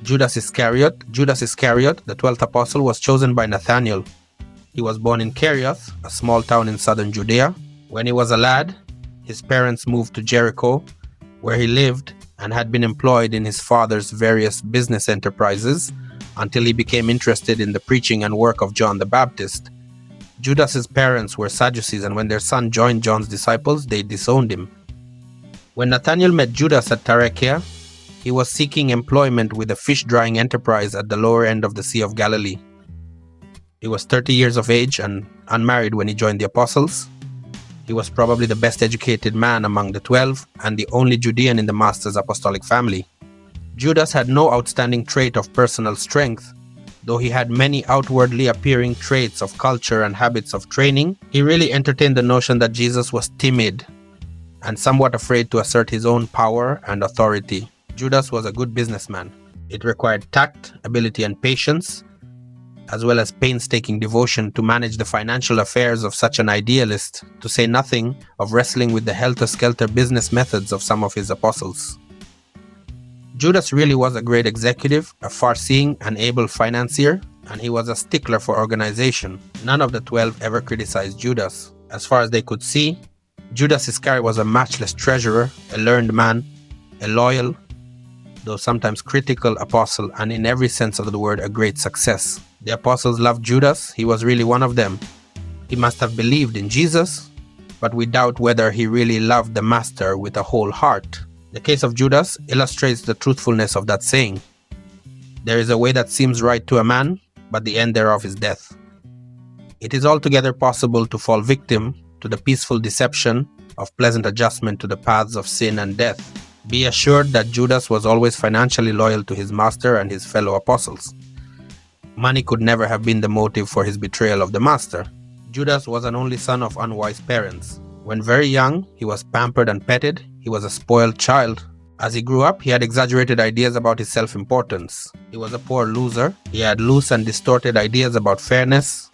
Judas Iscariot, the 12th apostle, was chosen by Nathanael. He was born in Kerioth, a small town in southern Judea. When he was a lad, his parents moved to Jericho, where he lived and had been employed in his father's various business enterprises until he became interested in the preaching and work of John the Baptist. Judas's parents were Sadducees, and when their son joined John's disciples, they disowned him. When Nathanael met Judas at Taricheae, he was seeking employment with a fish-drying enterprise at the lower end of the Sea of Galilee. He was 30 years of age and unmarried when he joined the apostles. He was probably the best educated man among the 12 and the only Judean in the Master's apostolic family. Judas had no outstanding trait of personal strength. Though he had many outwardly appearing traits of culture and habits of training, he really entertained the notion that Jesus was timid and somewhat afraid to assert his own power and authority. Judas was a good businessman. It required tact, ability, and patience, as well as painstaking devotion to manage the financial affairs of such an idealist, to say nothing of wrestling with the helter-skelter business methods of some of his apostles. Judas really was a great executive, a far-seeing and able financier, and he was a stickler for organization. None of the 12 ever criticized Judas. As far as they could see, Judas Iscariot was a matchless treasurer, a learned man, a loyal, though sometimes critical apostle, and in every sense of the word, a great success. The apostles loved Judas. He was really one of them. He must have believed in Jesus, but we doubt whether he really loved the Master with a whole heart. The case of Judas illustrates the truthfulness of that saying. There is a way that seems right to a man, but the end thereof is death. It is altogether possible to fall victim to the peaceful deception of pleasant adjustment to the paths of sin and death. Be assured that Judas was always financially loyal to his master and his fellow apostles. Money could never have been the motive for his betrayal of the Master. Judas was an only son of unwise parents. When very young, he was pampered and petted. He was a spoiled child. As he grew up, he had exaggerated ideas about his self-importance. He was a poor loser. He had loose and distorted ideas about fairness.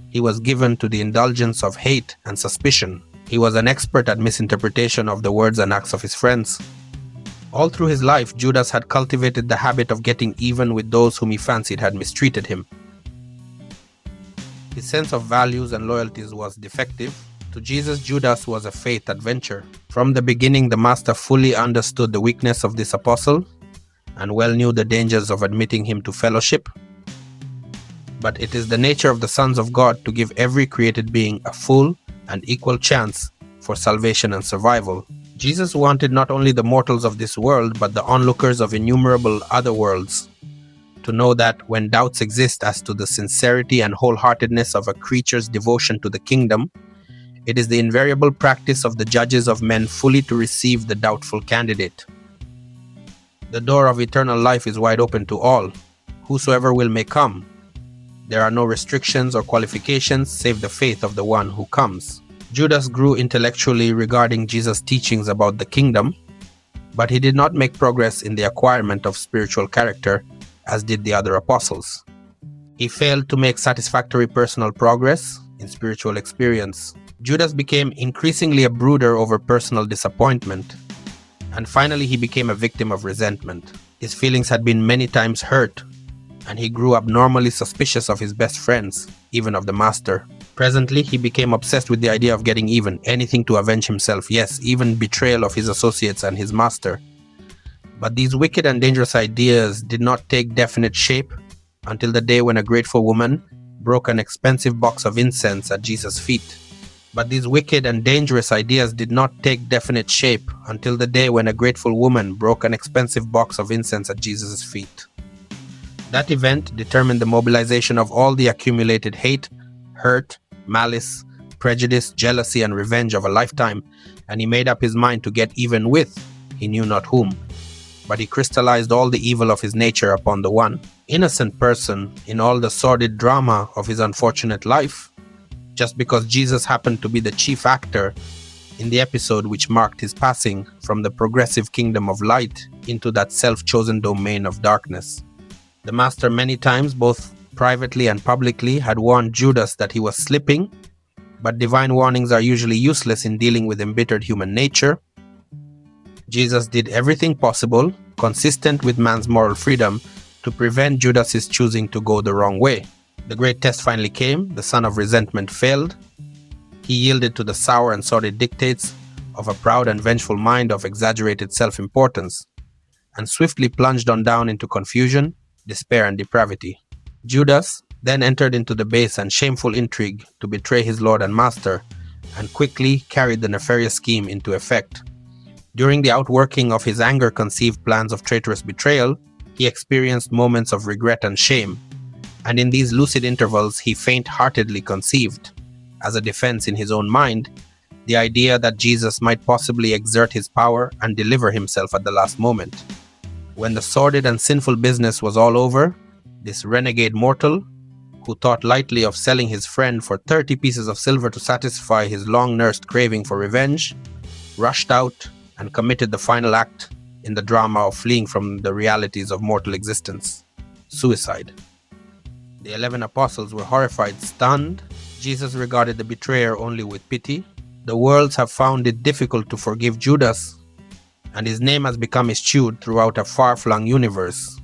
He was given to the indulgence of hate and suspicion. He was an expert at misinterpretation of the words and acts of his friends. All through his life, Judas had cultivated the habit of getting even with those whom he fancied had mistreated him. His sense of values and loyalties was defective. To Jesus, Judas was a faith adventure. From the beginning, the Master fully understood the weakness of this apostle and well knew the dangers of admitting him to fellowship. But it is the nature of the sons of God to give every created being a full and equal chance for salvation and survival. Jesus wanted not only the mortals of this world, but the onlookers of innumerable other worlds to know that when doubts exist as to the sincerity and wholeheartedness of a creature's devotion to the kingdom, it is the invariable practice of the judges of men fully to receive the doubtful candidate. The door of eternal life is wide open to all. Whosoever will may come. There are no restrictions or qualifications save the faith of the one who comes. Judas grew intellectually regarding Jesus' teachings about the kingdom, but he did not make progress in the acquirement of spiritual character as did the other apostles. He failed to make satisfactory personal progress in spiritual experience. Judas became increasingly a brooder over personal disappointment, and finally he became a victim of resentment. His feelings had been many times hurt, and he grew abnormally suspicious of his best friends, even of the Master. Presently, he became obsessed with the idea of getting even, anything to avenge himself, yes, even betrayal of his associates and his Master. But these wicked and dangerous ideas did not take definite shape until the day when a grateful woman broke an expensive box of incense at Jesus' feet. But these wicked and dangerous ideas did not take definite shape until the day when a grateful woman broke an expensive box of incense at Jesus' feet. That event determined the mobilization of all the accumulated hate, hurt, malice, prejudice, jealousy, and revenge of a lifetime, and he made up his mind to get even with he knew not whom. But he crystallized all the evil of his nature upon the one innocent person in all the sordid drama of his unfortunate life, just because Jesus happened to be the chief actor in the episode which marked his passing from the progressive kingdom of light into that self-chosen domain of darkness. The Master many times, both privately and publicly, had warned Judas that he was slipping, but divine warnings are usually useless in dealing with embittered human nature. Jesus did everything possible, consistent with man's moral freedom, to prevent Judas's choosing to go the wrong way. The great test finally came. The sun of resentment failed. He yielded to the sour and sordid dictates of a proud and vengeful mind of exaggerated self-importance, and swiftly plunged on down into confusion, despair, and depravity. Judas then entered into the base and shameful intrigue to betray his Lord and Master, and quickly carried the nefarious scheme into effect. During the outworking of his anger-conceived plans of traitorous betrayal, he experienced moments of regret and shame, and in these lucid intervals he faint-heartedly conceived, as a defense in his own mind, the idea that Jesus might possibly exert his power and deliver himself at the last moment. When the sordid and sinful business was all over, this renegade mortal, who thought lightly of selling his friend for 30 pieces of silver to satisfy his long-nursed craving for revenge, rushed out and committed the final act in the drama of fleeing from the realities of mortal existence: suicide. The 11 apostles were horrified, stunned. Jesus regarded the betrayer only with pity. The worlds have found it difficult to forgive Judas, and his name has become eschewed throughout a far-flung universe.